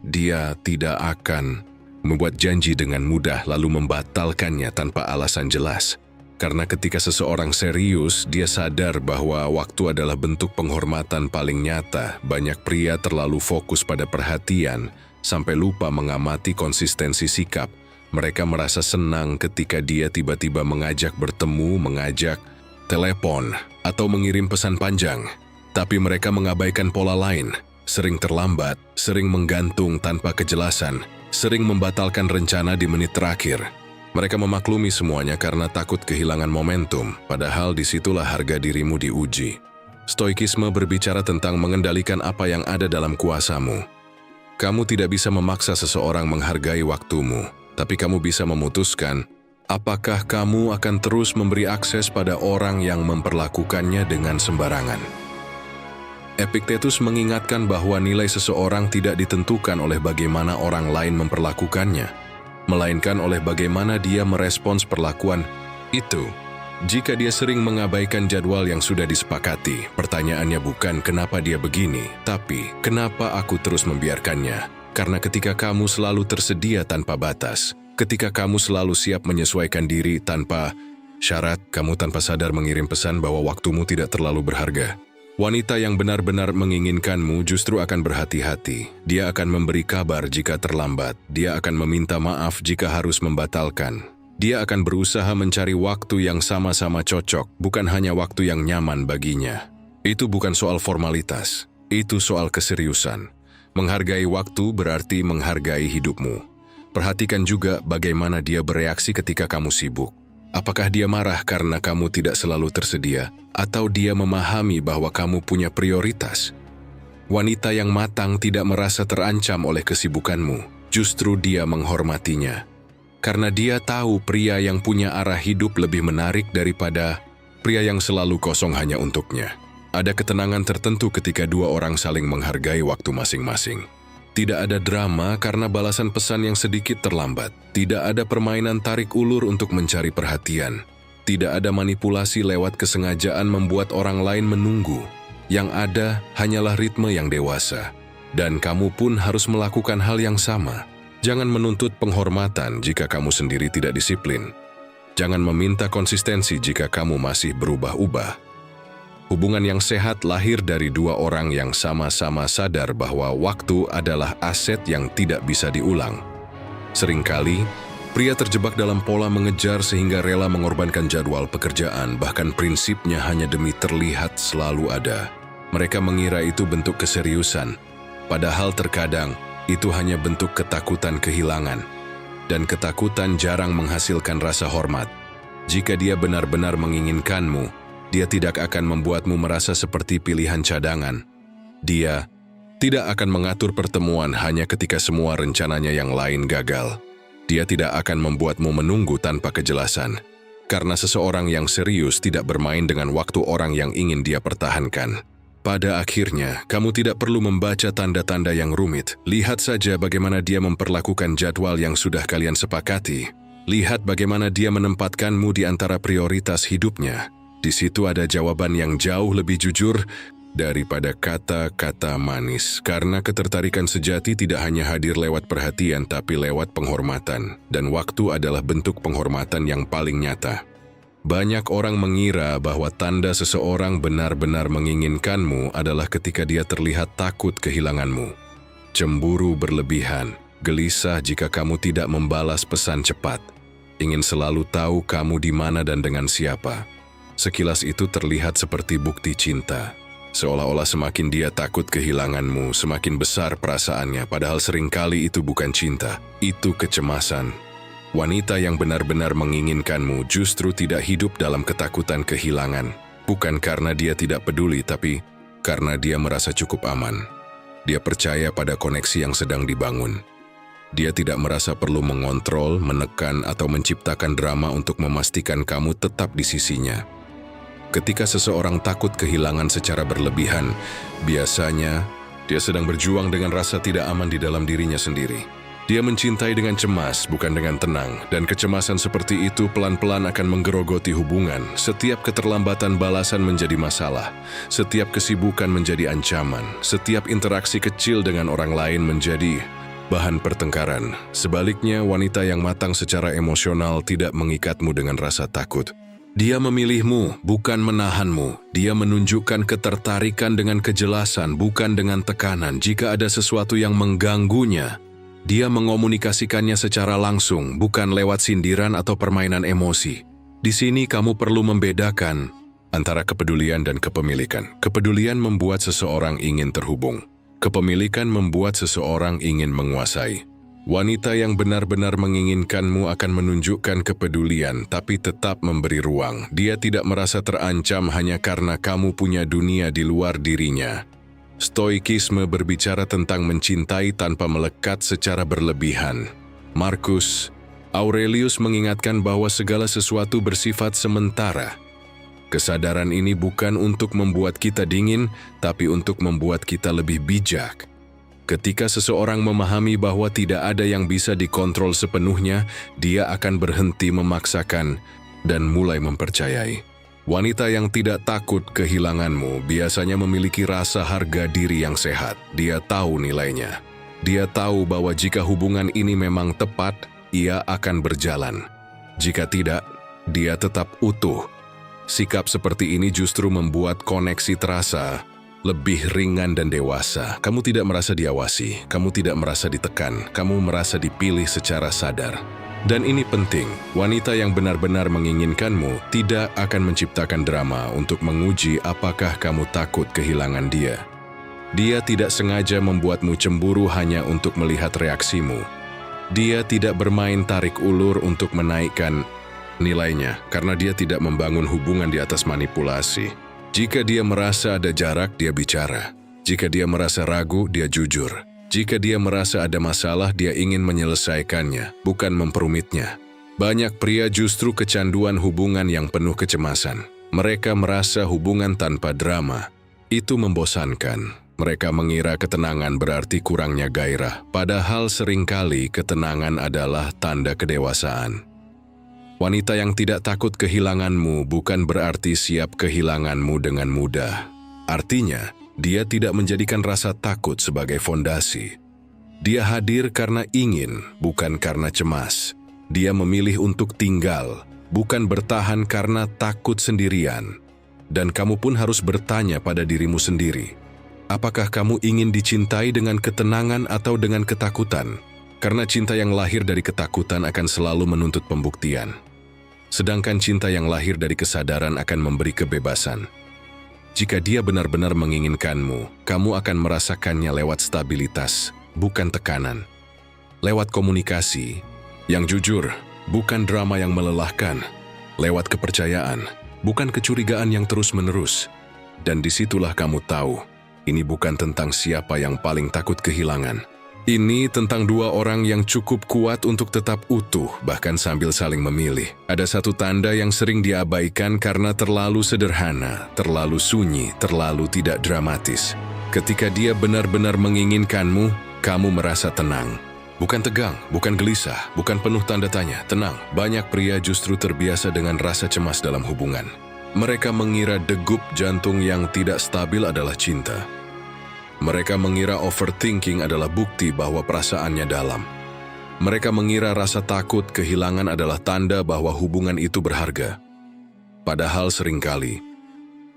Dia tidak akan membuat janji dengan mudah lalu membatalkannya tanpa alasan jelas. Karena ketika seseorang serius, dia sadar bahwa waktu adalah bentuk penghormatan paling nyata. Banyak pria terlalu fokus pada perhatian, sampai lupa mengamati konsistensi sikap. Mereka merasa senang ketika dia tiba-tiba mengajak bertemu, mengajak telepon, atau mengirim pesan panjang. Tapi mereka mengabaikan pola lain, sering terlambat, sering menggantung tanpa kejelasan, sering membatalkan rencana di menit terakhir. Mereka memaklumi semuanya karena takut kehilangan momentum, padahal disitulah harga dirimu diuji. Stoikisme berbicara tentang mengendalikan apa yang ada dalam kuasamu. Kamu tidak bisa memaksa seseorang menghargai waktumu, tapi kamu bisa memutuskan apakah kamu akan terus memberi akses pada orang yang memperlakukannya dengan sembarangan. Epictetus mengingatkan bahwa nilai seseorang tidak ditentukan oleh bagaimana orang lain memperlakukannya, melainkan oleh bagaimana dia merespons perlakuan itu. Jika dia sering mengabaikan jadwal yang sudah disepakati, pertanyaannya bukan kenapa dia begini, tapi kenapa aku terus membiarkannya. Karena ketika kamu selalu tersedia tanpa batas, ketika kamu selalu siap menyesuaikan diri tanpa syarat, kamu tanpa sadar mengirim pesan bahwa waktumu tidak terlalu berharga. Wanita yang benar-benar menginginkanmu justru akan berhati-hati. Dia akan memberi kabar jika terlambat. Dia akan meminta maaf jika harus membatalkan. Dia akan berusaha mencari waktu yang sama-sama cocok, bukan hanya waktu yang nyaman baginya. Itu bukan soal formalitas, itu soal keseriusan. Menghargai waktu berarti menghargai hidupmu. Perhatikan juga bagaimana dia bereaksi ketika kamu sibuk. Apakah dia marah karena kamu tidak selalu tersedia, atau dia memahami bahwa kamu punya prioritas? Wanita yang matang tidak merasa terancam oleh kesibukanmu, justru dia menghormatinya. Karena dia tahu pria yang punya arah hidup lebih menarik daripada pria yang selalu kosong hanya untuknya. Ada ketenangan tertentu ketika dua orang saling menghargai waktu masing-masing. Tidak ada drama karena balasan pesan yang sedikit terlambat. Tidak ada permainan tarik ulur untuk mencari perhatian. Tidak ada manipulasi lewat kesengajaan membuat orang lain menunggu. Yang ada hanyalah ritme yang dewasa. Dan kamu pun harus melakukan hal yang sama. Jangan menuntut penghormatan jika kamu sendiri tidak disiplin. Jangan meminta konsistensi jika kamu masih berubah-ubah. Hubungan yang sehat lahir dari dua orang yang sama-sama sadar bahwa waktu adalah aset yang tidak bisa diulang. Seringkali, pria terjebak dalam pola mengejar sehingga rela mengorbankan jadwal pekerjaan, bahkan prinsipnya hanya demi terlihat selalu ada. Mereka mengira itu bentuk keseriusan, padahal terkadang itu hanya bentuk ketakutan kehilangan. Dan ketakutan jarang menghasilkan rasa hormat. Jika dia benar-benar menginginkanmu, dia tidak akan membuatmu merasa seperti pilihan cadangan. Dia tidak akan mengatur pertemuan hanya ketika semua rencananya yang lain gagal. Dia tidak akan membuatmu menunggu tanpa kejelasan. Karena seseorang yang serius tidak bermain dengan waktu orang yang ingin dia pertahankan. Pada akhirnya, kamu tidak perlu membaca tanda-tanda yang rumit. Lihat saja bagaimana dia memperlakukan jadwal yang sudah kalian sepakati. Lihat bagaimana dia menempatkanmu di antara prioritas hidupnya. Di situ ada jawaban yang jauh lebih jujur daripada kata-kata manis. Karena ketertarikan sejati tidak hanya hadir lewat perhatian, tapi lewat penghormatan. Dan waktu adalah bentuk penghormatan yang paling nyata. Banyak orang mengira bahwa tanda seseorang benar-benar menginginkanmu adalah ketika dia terlihat takut kehilanganmu. Cemburu berlebihan, gelisah jika kamu tidak membalas pesan cepat. Ingin selalu tahu kamu di mana dan dengan siapa. Sekilas itu terlihat seperti bukti cinta. Seolah-olah semakin dia takut kehilanganmu, semakin besar perasaannya, padahal seringkali itu bukan cinta, itu kecemasan. Wanita yang benar-benar menginginkanmu justru tidak hidup dalam ketakutan kehilangan. Bukan karena dia tidak peduli, tapi karena dia merasa cukup aman. Dia percaya pada koneksi yang sedang dibangun. Dia tidak merasa perlu mengontrol, menekan, atau menciptakan drama untuk memastikan kamu tetap di sisinya. Ketika seseorang takut kehilangan secara berlebihan, biasanya dia sedang berjuang dengan rasa tidak aman di dalam dirinya sendiri. Dia mencintai dengan cemas, bukan dengan tenang, dan kecemasan seperti itu pelan-pelan akan menggerogoti hubungan. Setiap keterlambatan balasan menjadi masalah, setiap kesibukan menjadi ancaman, setiap interaksi kecil dengan orang lain menjadi bahan pertengkaran. Sebaliknya, wanita yang matang secara emosional tidak mengikatmu dengan rasa takut. Dia memilihmu, bukan menahanmu. Dia menunjukkan ketertarikan dengan kejelasan, bukan dengan tekanan. Jika ada sesuatu yang mengganggunya, dia mengomunikasikannya secara langsung, bukan lewat sindiran atau permainan emosi. Di sini kamu perlu membedakan antara kepedulian dan kepemilikan. Kepedulian membuat seseorang ingin terhubung. Kepemilikan membuat seseorang ingin menguasai. Wanita yang benar-benar menginginkanmu akan menunjukkan kepedulian, tapi tetap memberi ruang. Dia tidak merasa terancam hanya karena kamu punya dunia di luar dirinya. Stoikisme berbicara tentang mencintai tanpa melekat secara berlebihan. Marcus Aurelius mengingatkan bahwa segala sesuatu bersifat sementara. Kesadaran ini bukan untuk membuat kita dingin, tapi untuk membuat kita lebih bijak. Ketika seseorang memahami bahwa tidak ada yang bisa dikontrol sepenuhnya, dia akan berhenti memaksakan dan mulai mempercayai. Wanita yang tidak takut kehilanganmu biasanya memiliki rasa harga diri yang sehat. Dia tahu nilainya. Dia tahu bahwa jika hubungan ini memang tepat, ia akan berjalan. Jika tidak, dia tetap utuh. Sikap seperti ini justru membuat koneksi terasa lebih ringan dan dewasa. Kamu tidak merasa diawasi, kamu tidak merasa ditekan, kamu merasa dipilih secara sadar. Dan ini penting, wanita yang benar-benar menginginkanmu tidak akan menciptakan drama untuk menguji apakah kamu takut kehilangan dia. Dia tidak sengaja membuatmu cemburu hanya untuk melihat reaksimu. Dia tidak bermain tarik ulur untuk menaikkan nilainya, karena dia tidak membangun hubungan di atas manipulasi. Jika dia merasa ada jarak, dia bicara. Jika dia merasa ragu, dia jujur. Jika dia merasa ada masalah, dia ingin menyelesaikannya, bukan memperumitnya. Banyak pria justru kecanduan hubungan yang penuh kecemasan. Mereka merasa hubungan tanpa drama itu membosankan. Mereka mengira ketenangan berarti kurangnya gairah, padahal seringkali ketenangan adalah tanda kedewasaan. Wanita yang tidak takut kehilanganmu bukan berarti siap kehilanganmu dengan mudah. Artinya, dia tidak menjadikan rasa takut sebagai fondasi. Dia hadir karena ingin, bukan karena cemas. Dia memilih untuk tinggal, bukan bertahan karena takut sendirian. Dan kamu pun harus bertanya pada dirimu sendiri, apakah kamu ingin dicintai dengan ketenangan atau dengan ketakutan? Karena cinta yang lahir dari ketakutan akan selalu menuntut pembuktian. Sedangkan cinta yang lahir dari kesadaran akan memberi kebebasan. Jika dia benar-benar menginginkanmu, kamu akan merasakannya lewat stabilitas, bukan tekanan. Lewat komunikasi yang jujur, bukan drama yang melelahkan. Lewat kepercayaan, bukan kecurigaan yang terus-menerus. Dan disitulah kamu tahu, ini bukan tentang siapa yang paling takut kehilangan. Ini tentang dua orang yang cukup kuat untuk tetap utuh, bahkan sambil saling memilih. Ada satu tanda yang sering diabaikan karena terlalu sederhana, terlalu sunyi, terlalu tidak dramatis. Ketika dia benar-benar menginginkanmu, kamu merasa tenang. Bukan tegang, bukan gelisah, bukan penuh tanda tanya, tenang. Banyak pria justru terbiasa dengan rasa cemas dalam hubungan. Mereka mengira degup jantung yang tidak stabil adalah cinta. Mereka mengira overthinking adalah bukti bahwa perasaannya dalam. Mereka mengira rasa takut kehilangan adalah tanda bahwa hubungan itu berharga. Padahal seringkali,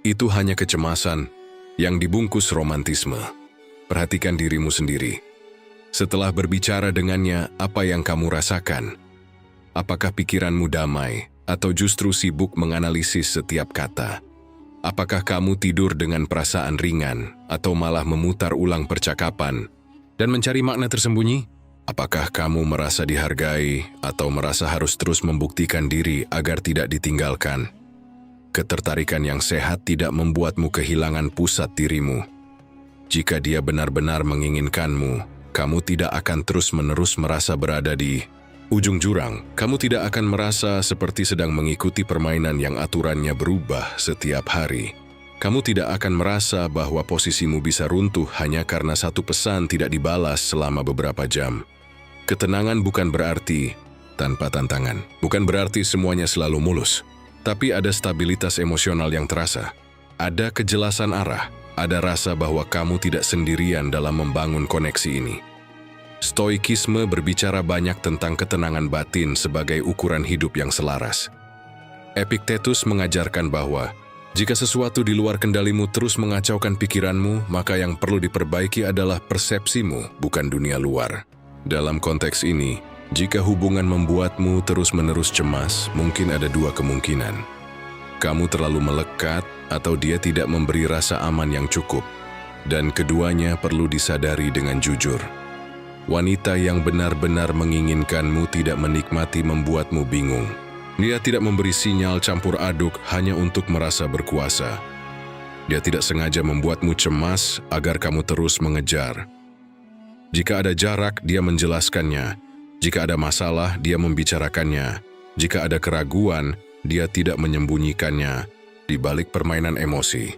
itu hanya kecemasan yang dibungkus romantisme. Perhatikan dirimu sendiri. Setelah berbicara dengannya, apa yang kamu rasakan? Apakah pikiranmu damai atau justru sibuk menganalisis setiap kata? Apakah kamu tidur dengan perasaan ringan atau malah memutar ulang percakapan dan mencari makna tersembunyi? Apakah kamu merasa dihargai atau merasa harus terus membuktikan diri agar tidak ditinggalkan? Ketertarikan yang sehat tidak membuatmu kehilangan pusat dirimu. Jika dia benar-benar menginginkanmu, kamu tidak akan terus-menerus merasa berada di ujung jurang. Kamu tidak akan merasa seperti sedang mengikuti permainan yang aturannya berubah setiap hari. Kamu tidak akan merasa bahwa posisimu bisa runtuh hanya karena satu pesan tidak dibalas selama beberapa jam. Ketenangan bukan berarti tanpa tantangan. Bukan berarti semuanya selalu mulus. Tapi ada stabilitas emosional yang terasa. Ada kejelasan arah. Ada rasa bahwa kamu tidak sendirian dalam membangun koneksi ini. Stoikisme berbicara banyak tentang ketenangan batin sebagai ukuran hidup yang selaras. Epictetus mengajarkan bahwa jika sesuatu di luar kendalimu terus mengacaukan pikiranmu, maka yang perlu diperbaiki adalah persepsimu, bukan dunia luar. Dalam konteks ini, jika hubungan membuatmu terus-menerus cemas, mungkin ada dua kemungkinan. Kamu terlalu melekat atau dia tidak memberi rasa aman yang cukup. Dan keduanya perlu disadari dengan jujur. Wanita yang benar-benar menginginkanmu tidak menikmati membuatmu bingung. Dia tidak memberi sinyal campur aduk hanya untuk merasa berkuasa. Dia tidak sengaja membuatmu cemas agar kamu terus mengejar. Jika ada jarak, dia menjelaskannya. Jika ada masalah, dia membicarakannya. Jika ada keraguan, dia tidak menyembunyikannya di balik permainan emosi.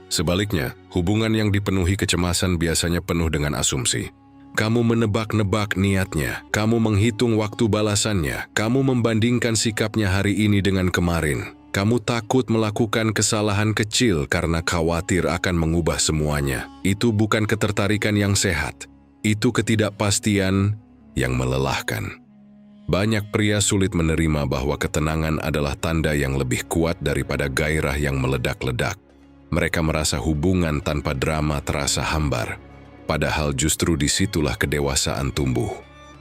Sebaliknya, hubungan yang dipenuhi kecemasan biasanya penuh dengan asumsi. Kamu menebak-nebak niatnya, kamu menghitung waktu balasannya, kamu membandingkan sikapnya hari ini dengan kemarin. Kamu takut melakukan kesalahan kecil karena khawatir akan mengubah semuanya. Itu bukan ketertarikan yang sehat. Itu ketidakpastian yang melelahkan. Banyak pria sulit menerima bahwa ketenangan adalah tanda yang lebih kuat daripada gairah yang meledak-ledak. Mereka merasa hubungan tanpa drama terasa hambar. Padahal justru disitulah kedewasaan tumbuh.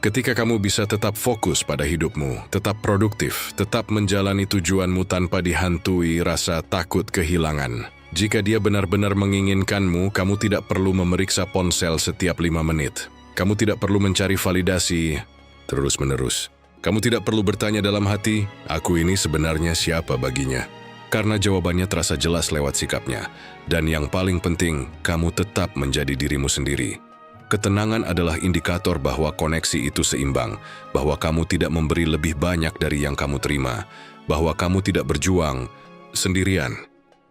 Ketika kamu bisa tetap fokus pada hidupmu, tetap produktif, tetap menjalani tujuanmu tanpa dihantui rasa takut kehilangan. Jika dia benar-benar menginginkanmu, kamu tidak perlu memeriksa ponsel setiap 5 menit. Kamu tidak perlu mencari validasi terus-menerus. Kamu tidak perlu bertanya dalam hati, aku ini sebenarnya siapa baginya? Karena jawabannya terasa jelas lewat sikapnya. Dan yang paling penting, kamu tetap menjadi dirimu sendiri. Ketenangan adalah indikator bahwa koneksi itu seimbang, bahwa kamu tidak memberi lebih banyak dari yang kamu terima, bahwa kamu tidak berjuang sendirian,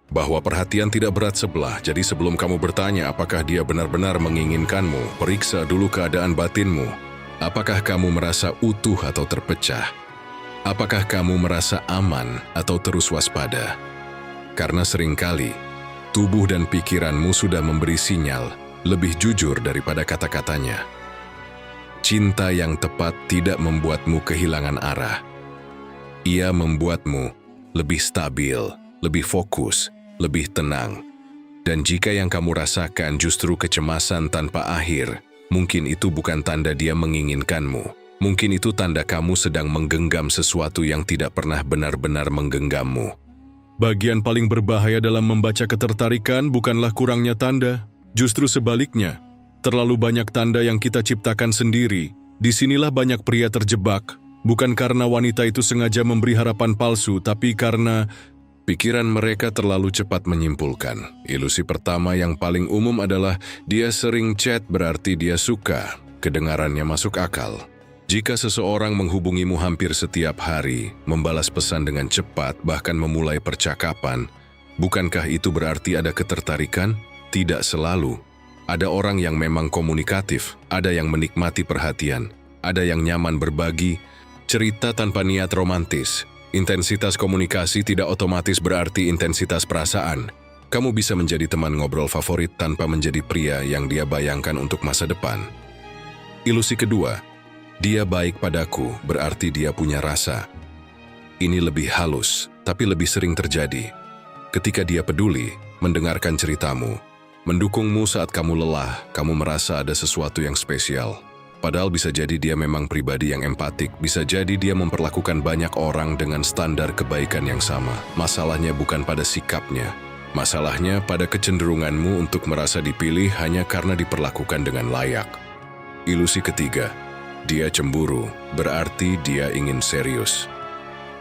bahwa perhatian tidak berat sebelah. Jadi sebelum kamu bertanya apakah dia benar-benar menginginkanmu, periksa dulu keadaan batinmu. Apakah kamu merasa utuh atau terpecah? Apakah kamu merasa aman atau terus waspada? Karena seringkali, tubuh dan pikiranmu sudah memberi sinyal lebih jujur daripada kata-katanya. Cinta yang tepat tidak membuatmu kehilangan arah. Ia membuatmu lebih stabil, lebih fokus, lebih tenang. Dan jika yang kamu rasakan justru kecemasan tanpa akhir, mungkin itu bukan tanda dia menginginkanmu. Mungkin itu tanda kamu sedang menggenggam sesuatu yang tidak pernah benar-benar menggenggam-mu. Bagian paling berbahaya dalam membaca ketertarikan bukanlah kurangnya tanda. Justru sebaliknya, terlalu banyak tanda yang kita ciptakan sendiri. Disinilah banyak pria terjebak, bukan karena wanita itu sengaja memberi harapan palsu, tapi karena pikiran mereka terlalu cepat menyimpulkan. Ilusi pertama yang paling umum adalah dia sering chat berarti dia suka. Kedengarannya masuk akal. Jika seseorang menghubungimu hampir setiap hari, membalas pesan dengan cepat, bahkan memulai percakapan, bukankah itu berarti ada ketertarikan? Tidak selalu. Ada orang yang memang komunikatif, ada yang menikmati perhatian, ada yang nyaman berbagi, cerita tanpa niat romantis. Intensitas komunikasi tidak otomatis berarti intensitas perasaan. Kamu bisa menjadi teman ngobrol favorit tanpa menjadi pria yang dia bayangkan untuk masa depan. Ilusi kedua, dia baik padaku berarti dia punya rasa. Ini lebih halus, tapi lebih sering terjadi. Ketika dia peduli, mendengarkan ceritamu, mendukungmu saat kamu lelah, kamu merasa ada sesuatu yang spesial. Padahal bisa jadi dia memang pribadi yang empatik, bisa jadi dia memperlakukan banyak orang dengan standar kebaikan yang sama. Masalahnya bukan pada sikapnya. Masalahnya pada kecenderunganmu untuk merasa dipilih hanya karena diperlakukan dengan layak. Ilusi ketiga, dia cemburu, berarti dia ingin serius.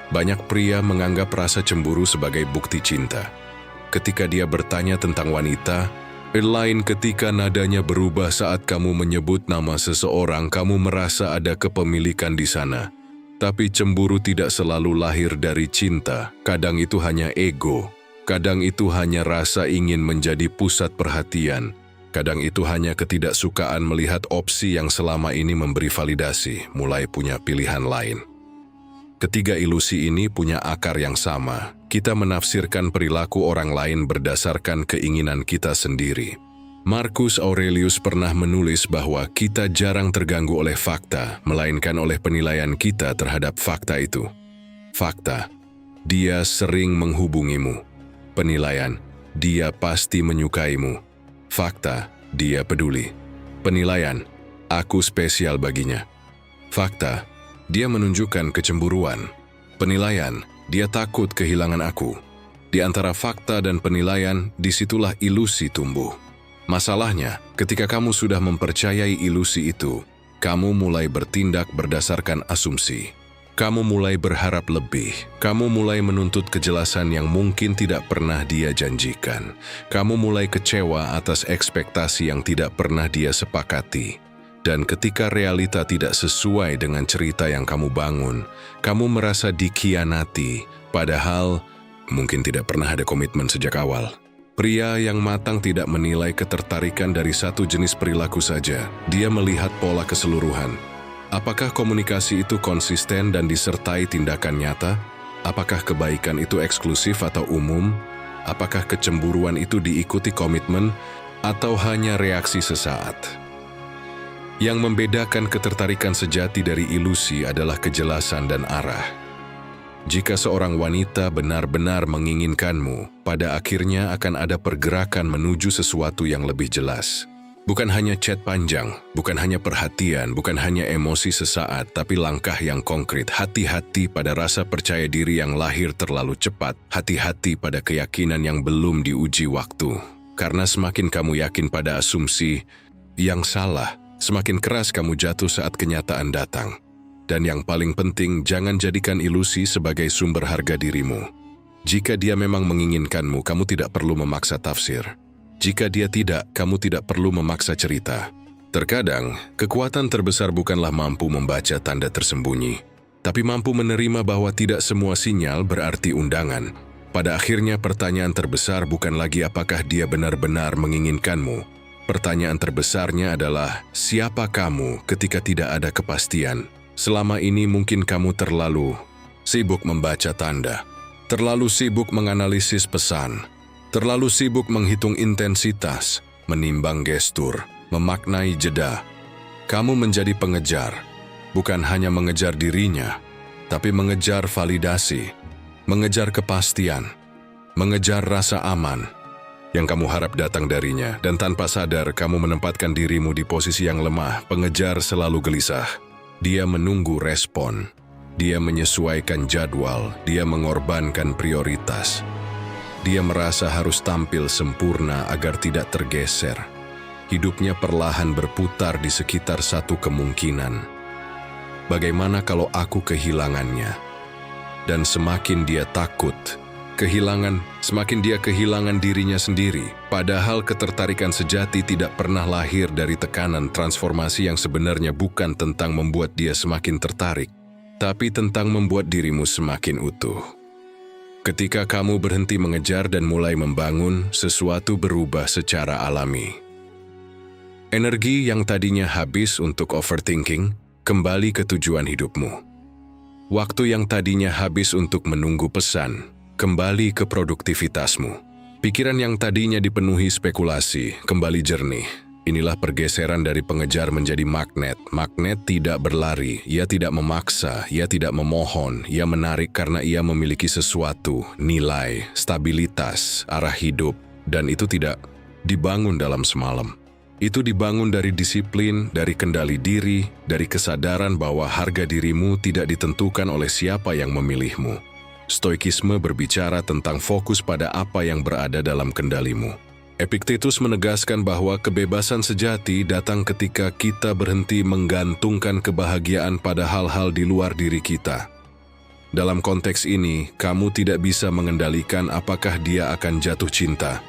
Banyak pria menganggap rasa cemburu sebagai bukti cinta. Ketika dia bertanya tentang wanita, lain ketika nadanya berubah saat kamu menyebut nama seseorang, kamu merasa ada kepemilikan di sana. Tapi cemburu tidak selalu lahir dari cinta, kadang itu hanya ego, kadang itu hanya rasa ingin menjadi pusat perhatian. Kadang itu hanya ketidaksukaan melihat opsi yang selama ini memberi validasi, mulai punya pilihan lain. Ketiga ilusi ini punya akar yang sama. Kita menafsirkan perilaku orang lain berdasarkan keinginan kita sendiri. Marcus Aurelius pernah menulis bahwa kita jarang terganggu oleh fakta, melainkan oleh penilaian kita terhadap fakta itu. Fakta, dia sering menghubungimu. Penilaian, dia pasti menyukaimu. Fakta, dia peduli. Penilaian, aku spesial baginya. Fakta, dia menunjukkan kecemburuan. Penilaian, dia takut kehilangan aku. Di antara fakta dan penilaian, disitulah ilusi tumbuh. Masalahnya, ketika kamu sudah mempercayai ilusi itu, kamu mulai bertindak berdasarkan asumsi. Kamu mulai berharap lebih. Kamu mulai menuntut kejelasan yang mungkin tidak pernah dia janjikan. Kamu mulai kecewa atas ekspektasi yang tidak pernah dia sepakati. Dan ketika realita tidak sesuai dengan cerita yang kamu bangun, kamu merasa dikhianati, padahal mungkin tidak pernah ada komitmen sejak awal. Pria yang matang tidak menilai ketertarikan dari satu jenis perilaku saja. Dia melihat pola keseluruhan. Apakah komunikasi itu konsisten dan disertai tindakan nyata? Apakah kebaikan itu eksklusif atau umum? Apakah kecemburuan itu diikuti komitmen atau hanya reaksi sesaat? Yang membedakan ketertarikan sejati dari ilusi adalah kejelasan dan arah. Jika seorang wanita benar-benar menginginkanmu, pada akhirnya akan ada pergerakan menuju sesuatu yang lebih jelas. Bukan hanya chat panjang, bukan hanya perhatian, bukan hanya emosi sesaat, tapi langkah yang konkret. Hati-hati pada rasa percaya diri yang lahir terlalu cepat. Hati-hati pada keyakinan yang belum diuji waktu. Karena semakin kamu yakin pada asumsi yang salah, semakin keras kamu jatuh saat kenyataan datang. Dan yang paling penting, jangan jadikan ilusi sebagai sumber harga dirimu. Jika dia memang menginginkanmu, kamu tidak perlu memaksa tafsir. Jika dia tidak, kamu tidak perlu memaksa cerita. Terkadang, kekuatan terbesar bukanlah mampu membaca tanda tersembunyi, tapi mampu menerima bahwa tidak semua sinyal berarti undangan. Pada akhirnya, pertanyaan terbesar bukan lagi apakah dia benar-benar menginginkanmu. Pertanyaan terbesarnya adalah, siapa kamu ketika tidak ada kepastian? Selama ini mungkin kamu terlalu sibuk membaca tanda, terlalu sibuk menganalisis pesan, terlalu sibuk menghitung intensitas, menimbang gestur, memaknai jeda. Kamu menjadi pengejar, bukan hanya mengejar dirinya, tapi mengejar validasi, mengejar kepastian, mengejar rasa aman yang kamu harap datang darinya, dan tanpa sadar kamu menempatkan dirimu di posisi yang lemah. Pengejar selalu gelisah. Dia menunggu respon. Dia menyesuaikan jadwal. Dia mengorbankan prioritas. Dia merasa harus tampil sempurna agar tidak tergeser. Hidupnya perlahan berputar di sekitar satu kemungkinan. Bagaimana kalau aku kehilangannya? Dan semakin dia takut semakin dia kehilangan dirinya sendiri. Padahal ketertarikan sejati tidak pernah lahir dari tekanan. Transformasi yang sebenarnya bukan tentang membuat dia semakin tertarik, tapi tentang membuat dirimu semakin utuh. Ketika kamu berhenti mengejar dan mulai membangun, sesuatu berubah secara alami. Energi yang tadinya habis untuk overthinking, kembali ke tujuan hidupmu. Waktu yang tadinya habis untuk menunggu pesan, kembali ke produktivitasmu. Pikiran yang tadinya dipenuhi spekulasi, kembali jernih. Inilah pergeseran dari pengejar menjadi magnet. Magnet tidak berlari, ia tidak memaksa, ia tidak memohon, ia menarik karena ia memiliki sesuatu, nilai, stabilitas, arah hidup. Dan itu tidak dibangun dalam semalam. Itu dibangun dari disiplin, dari kendali diri, dari kesadaran bahwa harga dirimu tidak ditentukan oleh siapa yang memilihmu. Stoikisme berbicara tentang fokus pada apa yang berada dalam kendalimu. Epictetus menegaskan bahwa kebebasan sejati datang ketika kita berhenti menggantungkan kebahagiaan pada hal-hal di luar diri kita. Dalam konteks ini, kamu tidak bisa mengendalikan apakah dia akan jatuh cinta,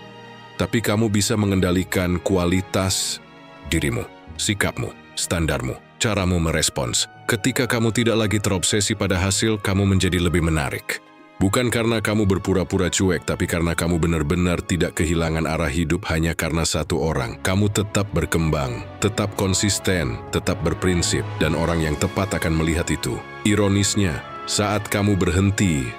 tapi kamu bisa mengendalikan kualitas dirimu, sikapmu, standarmu, caramu merespons. Ketika kamu tidak lagi terobsesi pada hasil, kamu menjadi lebih menarik. Bukan karena kamu berpura-pura cuek, tapi karena kamu benar-benar tidak kehilangan arah hidup hanya karena satu orang. Kamu tetap berkembang, tetap konsisten, tetap berprinsip, dan orang yang tepat akan melihat itu. Ironisnya, saat kamu berhenti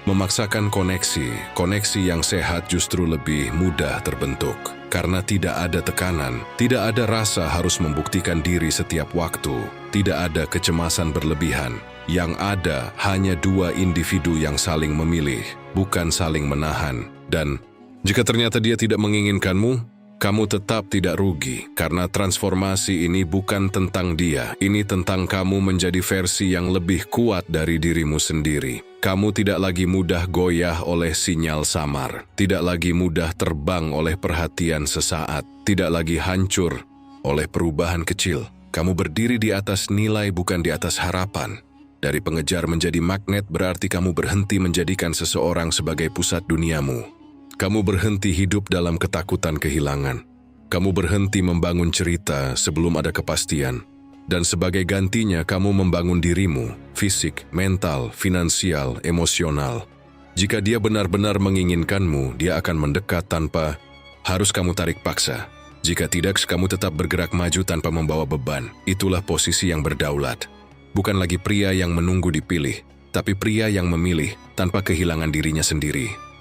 memaksakan koneksi yang sehat justru lebih mudah terbentuk. Karena tidak ada tekanan, tidak ada rasa harus membuktikan diri setiap waktu, tidak ada kecemasan berlebihan. Yang ada hanya dua individu yang saling memilih, bukan saling menahan. Dan jika ternyata dia tidak menginginkanmu, kamu tetap tidak rugi, karena transformasi ini bukan tentang dia. Ini tentang kamu menjadi versi yang lebih kuat dari dirimu sendiri. Kamu tidak lagi mudah goyah oleh sinyal samar, tidak lagi mudah terbang oleh perhatian sesaat, tidak lagi hancur oleh perubahan kecil. Kamu berdiri di atas nilai, bukan di atas harapan. Dari pengejar menjadi magnet berarti kamu berhenti menjadikan seseorang sebagai pusat duniamu. Kamu berhenti hidup dalam ketakutan kehilangan. Kamu berhenti membangun cerita sebelum ada kepastian. Dan sebagai gantinya kamu membangun dirimu, fisik, mental, finansial, emosional. Jika dia benar-benar menginginkanmu, dia akan mendekat tanpa harus kamu tarik paksa. Jika tidak, kamu tetap bergerak maju tanpa membawa beban. Itulah posisi yang berdaulat. Bukan lagi pria yang menunggu dipilih, tapi pria yang memilih tanpa kehilangan dirinya sendiri.